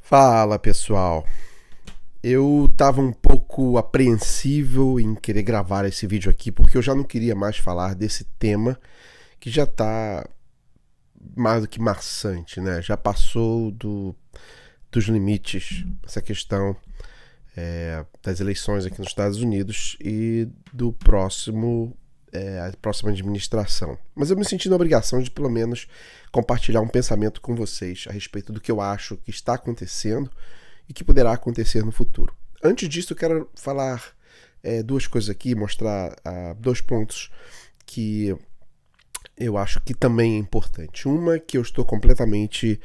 Fala pessoal, eu tava um pouco apreensivo em querer gravar esse vídeo aqui porque eu já não queria mais falar desse tema que já tá mais do que maçante, né? Já passou dos limites essa questão das eleições aqui nos Estados Unidos e do a próxima administração. Mas eu me senti na obrigação de pelo menos compartilhar um pensamento com vocês a respeito do que eu acho que está acontecendo e que poderá acontecer no futuro. Antes disso, eu quero falar duas coisas aqui, mostrar dois pontos que eu acho que também é importante. Uma, que eu estou completamente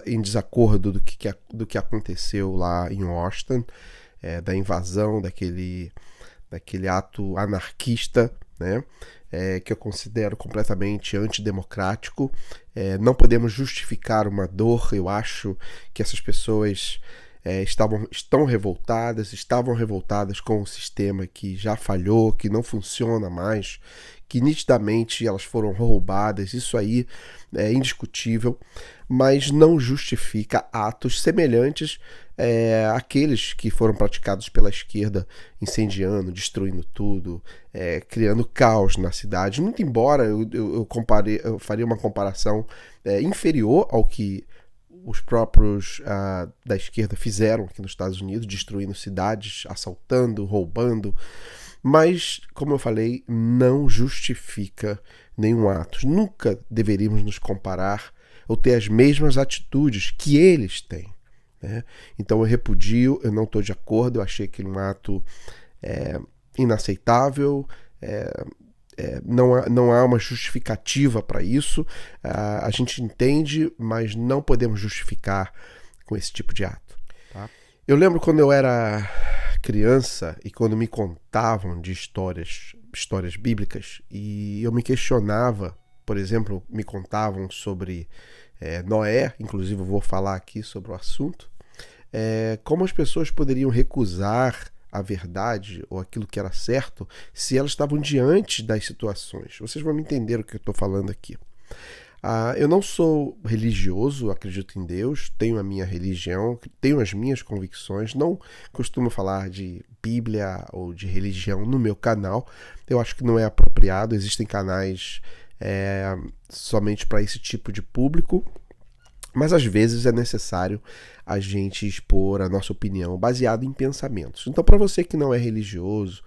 em desacordo do que aconteceu lá em Washington, da invasão, daquele ato anarquista, né? Que eu considero completamente antidemocrático. Não podemos justificar uma dor. Eu acho que essas pessoas estavam revoltadas com o sistema que já falhou, que não funciona mais, que nitidamente elas foram roubadas. Isso aí é indiscutível, mas não justifica atos semelhantes àqueles que foram praticados pela esquerda, incendiando, destruindo tudo, criando caos na cidade. Muito embora eu faria uma comparação inferior ao que os próprios da esquerda fizeram aqui nos Estados Unidos, destruindo cidades, assaltando, roubando, mas, como eu falei, não justifica nenhum ato. Nunca deveríamos nos comparar ou ter as mesmas atitudes que eles têm, né? Então eu repudio, eu não estou de acordo, eu achei que um ato inaceitável, não há uma justificativa para isso. A gente entende, mas não podemos justificar com esse tipo de ato. Tá? Eu lembro quando eu era criança e quando me contavam de histórias bíblicas e eu me questionava, por exemplo, me contavam sobre Noé, inclusive eu vou falar aqui sobre o assunto, como as pessoas poderiam recusar a verdade ou aquilo que era certo se elas estavam diante das situações. Vocês vão me entender o que eu estou falando aqui. Eu não sou religioso, acredito em Deus, tenho a minha religião, tenho as minhas convicções, não costumo falar de Bíblia ou de religião no meu canal, eu acho que não é apropriado, existem canais somente para esse tipo de público, mas às vezes é necessário a gente expor a nossa opinião baseada em pensamentos. Então, para você que não é religioso,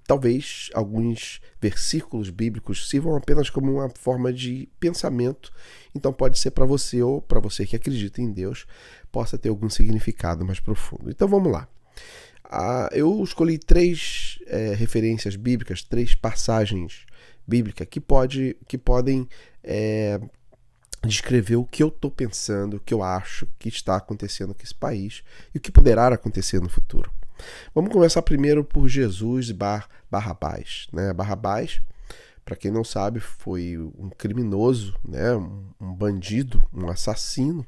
talvez alguns versículos bíblicos sirvam apenas como uma forma de pensamento. Então pode ser para você ou para você que acredita em Deus, possa ter algum significado mais profundo. Então vamos lá. Eu escolhi três referências bíblicas, três passagens bíblicas que podem descrever o que eu estou pensando, o que eu acho que está acontecendo com esse país e o que poderá acontecer no futuro. Vamos começar primeiro por Jesus e Barrabás. Né? Barrabás, para quem não sabe, foi um criminoso, né? Um bandido, um assassino,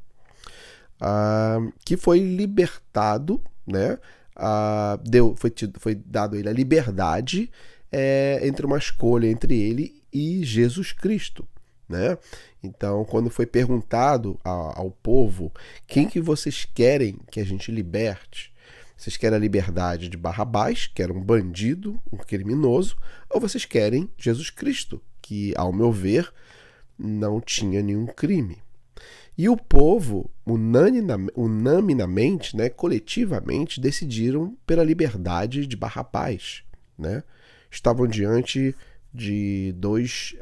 que foi libertado, né? Foi dado a ele a liberdade entre uma escolha entre ele e Jesus Cristo. Né? Então, quando foi perguntado ao povo quem que vocês querem que a gente liberte, vocês querem a liberdade de Barrabás, que era um bandido, um criminoso, ou vocês querem Jesus Cristo, que, ao meu ver, não tinha nenhum crime. E o povo, unanimemente, né, coletivamente, decidiram pela liberdade de Barrabás. Né? Estavam diante de duas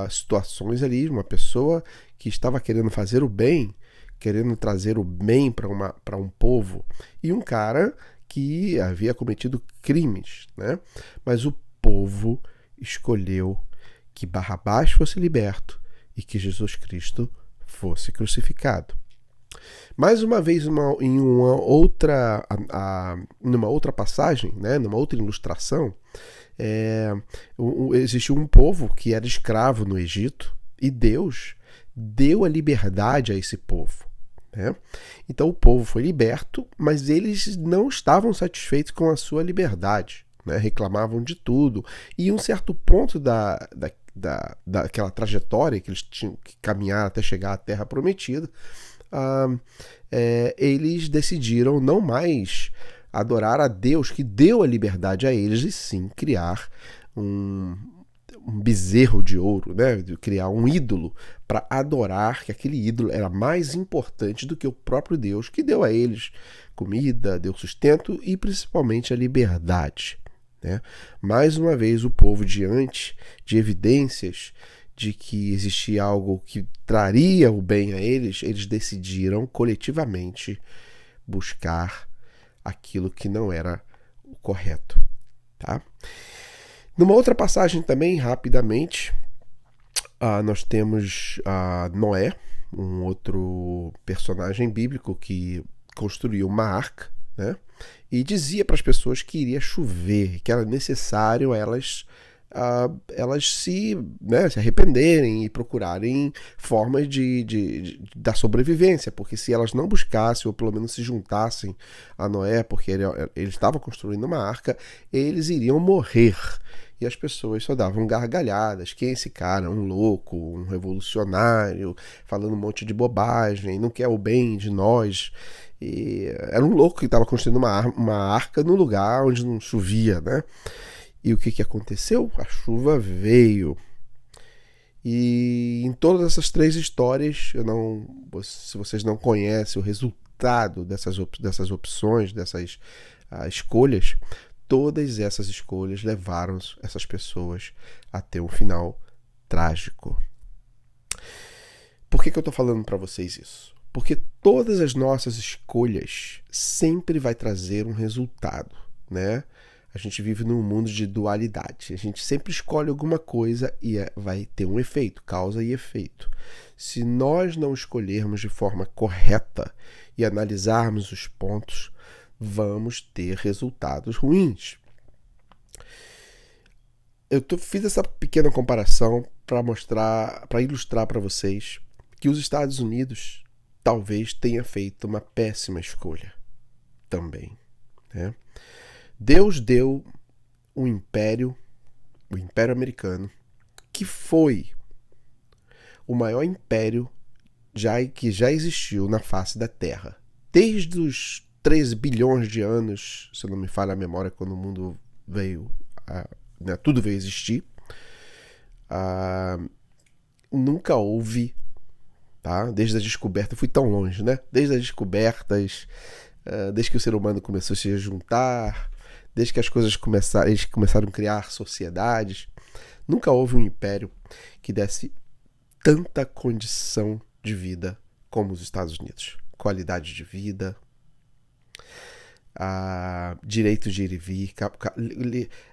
situações ali, uma pessoa que estava querendo fazer o bem, querendo trazer o bem para um povo, e um cara que havia cometido crimes, né? Mas o povo escolheu que Barrabás fosse liberto e que Jesus Cristo fosse crucificado. Mais uma vez, numa outra passagem, né? Numa outra ilustração, existiu um povo que era escravo no Egito e Deus deu a liberdade a esse povo. Né? Então o povo foi liberto, mas eles não estavam satisfeitos com a sua liberdade, né? Reclamavam de tudo. E em um certo ponto daquela trajetória que eles tinham que caminhar até chegar à Terra Prometida, eles decidiram não mais adorar a Deus que deu a liberdade a eles, e sim criar um bezerro de ouro, né? De criar um ídolo para adorar, que aquele ídolo era mais importante do que o próprio Deus que deu a eles comida, deu sustento e principalmente a liberdade, né? Mais uma vez o povo, diante de evidências de que existia algo que traria o bem a eles, eles decidiram coletivamente buscar aquilo que não era o correto, tá? Numa outra passagem também, rapidamente, nós temos Noé, um outro personagem bíblico que construiu uma arca, né? E dizia para as pessoas que iria chover, que era necessário elas se arrependerem e procurarem formas da sobrevivência, porque se elas não buscassem, ou pelo menos se juntassem a Noé, porque ele estava construindo uma arca, eles iriam morrer. E as pessoas só davam gargalhadas. Quem é esse cara? Um louco, um revolucionário, falando um monte de bobagem, não quer o bem de nós. E era um louco que estava construindo uma arca num lugar onde não chovia, né? E o que aconteceu? A chuva veio. E em todas essas três histórias, se vocês não conhecem o resultado dessas opções, dessas escolhas, todas essas escolhas levaram essas pessoas a ter um final trágico. Por que eu estou falando para vocês isso? Porque todas as nossas escolhas sempre vai trazer um resultado, né? A gente vive num mundo de dualidade. A gente sempre escolhe alguma coisa e vai ter um efeito, causa e efeito. Se nós não escolhermos de forma correta e analisarmos os pontos, vamos ter resultados ruins. Eu fiz essa pequena comparação para ilustrar para vocês que os Estados Unidos talvez tenha feito uma péssima escolha também, né? Deus deu o Império Americano, que foi o maior império que já existiu na face da Terra. Desde os 13 bilhões de anos, se não me falha a memória, quando o mundo veio, tudo veio existir, nunca houve, tá? Desde a descoberta, eu fui tão longe, né? Desde as descobertas, desde que o ser humano começou a se juntar, desde que as coisas eles começaram a criar sociedades, nunca houve um império que desse tanta condição de vida como os Estados Unidos. Qualidade de vida, direito de ir e vir,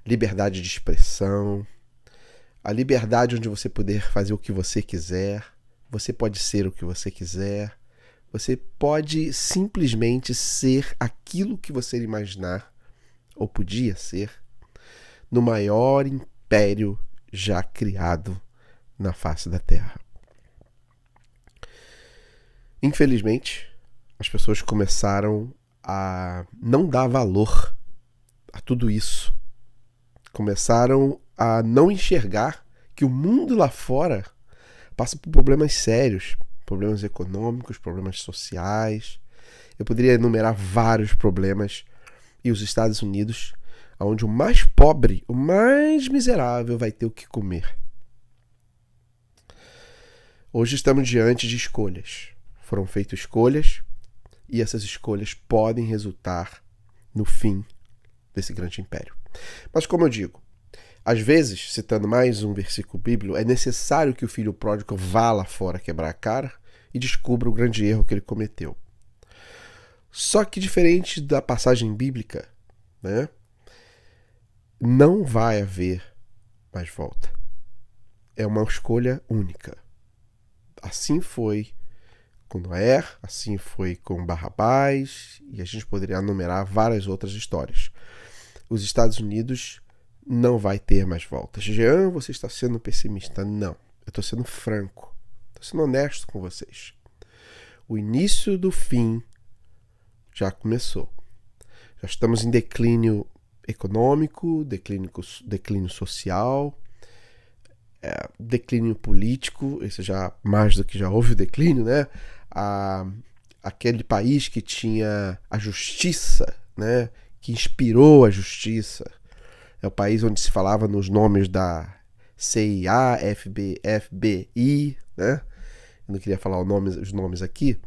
liberdade de expressão, a liberdade onde você poder fazer o que você quiser, você pode ser o que você quiser, você pode simplesmente ser aquilo que você imaginar ou podia ser, no maior império já criado na face da Terra. Infelizmente, as pessoas começaram a não dar valor a tudo isso. Começaram a não enxergar que o mundo lá fora passa por problemas sérios, problemas econômicos, problemas sociais. Eu poderia enumerar vários problemas. E os Estados Unidos, onde o mais pobre, o mais miserável vai ter o que comer. Hoje estamos diante de escolhas. Foram feitas escolhas e essas escolhas podem resultar no fim desse grande império. Mas como eu digo, às vezes, citando mais um versículo bíblico, é necessário que o filho pródigo vá lá fora quebrar a cara e descubra o grande erro que ele cometeu. Só que diferente da passagem bíblica, né, não vai haver mais volta. É uma escolha única. Assim foi com Noé, assim foi com Barrabás, e a gente poderia enumerar várias outras histórias. Os Estados Unidos não vai ter mais volta. Jean, você está sendo pessimista. Não, eu estou sendo franco. Estou sendo honesto com vocês. O início do fim já começou. Já estamos em declínio econômico, declínio social. declínio político, esse já mais do que já houve o declínio, né? Aquele país que tinha a justiça, né? Que inspirou a justiça. É o país onde se falava nos nomes da CIA, FBI, né? Eu não queria falar os nomes aqui.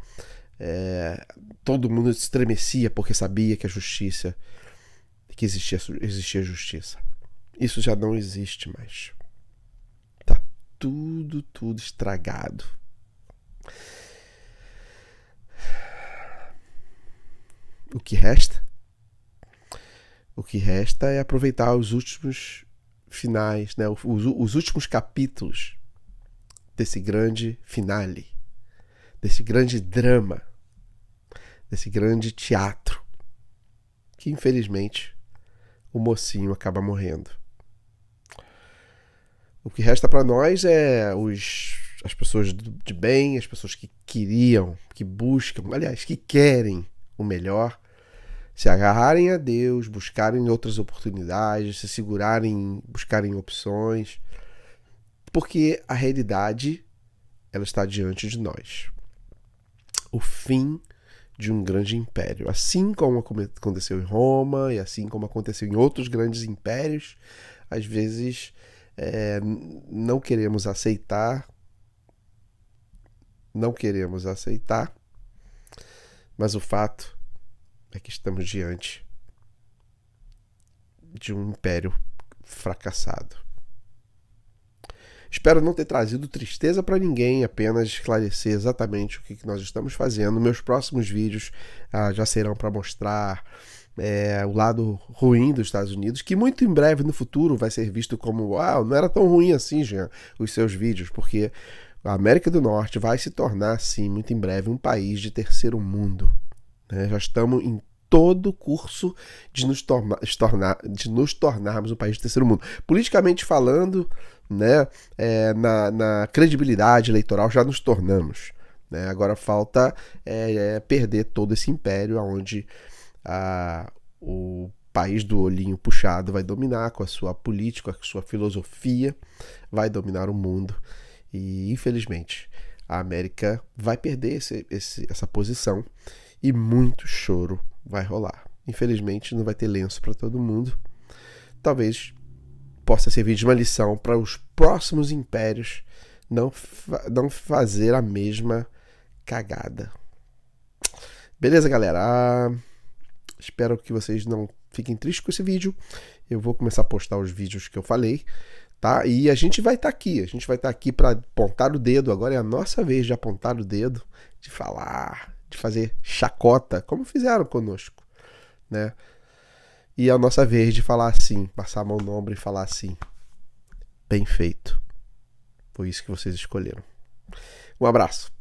Todo mundo se estremecia porque sabia que que existia justiça. Isso já não existe mais. Tá tudo estragado. O que resta? O que resta é aproveitar os últimos finais, né? Os últimos capítulos desse grande finale, desse grande drama, desse grande teatro, que infelizmente o mocinho acaba morrendo. O que resta para nós é as pessoas de bem, as pessoas que queriam, que buscam, aliás, que querem o melhor, se agarrarem a Deus, buscarem outras oportunidades, se segurarem, buscarem opções, porque a realidade ela está diante de nós. O fim de um grande império, assim como aconteceu em Roma e assim como aconteceu em outros grandes impérios, às vezes não queremos aceitar, mas o fato é que estamos diante de um império fracassado. Espero não ter trazido tristeza para ninguém, apenas esclarecer exatamente o que nós estamos fazendo. Meus próximos vídeos já serão para mostrar o lado ruim dos Estados Unidos, que muito em breve no futuro vai ser visto como não era tão ruim assim, Jean, os seus vídeos, porque a América do Norte vai se tornar, sim, muito em breve um país de terceiro mundo. Né? Já estamos em todo o curso de nos tornarmos um país de terceiro mundo. Politicamente falando, né, na credibilidade eleitoral já nos tornamos. Né? Agora falta perder todo esse império onde o país do olhinho puxado vai dominar com a sua política, com a sua filosofia, vai dominar o mundo. E infelizmente a América vai perder essa posição e muito choro vai rolar. Infelizmente não vai ter lenço para todo mundo. Talvez possa servir de uma lição para os próximos impérios não fazer a mesma cagada. Beleza, galera? Espero que vocês não fiquem tristes com esse vídeo. Eu vou começar a postar os vídeos que eu falei, tá? E a gente vai estar aqui para apontar o dedo. Agora é a nossa vez de apontar o dedo, de falar, de fazer chacota, como fizeram conosco, né? E é a nossa vez de falar assim, passar a mão no ombro e falar assim: bem feito. Foi isso que vocês escolheram. Um abraço.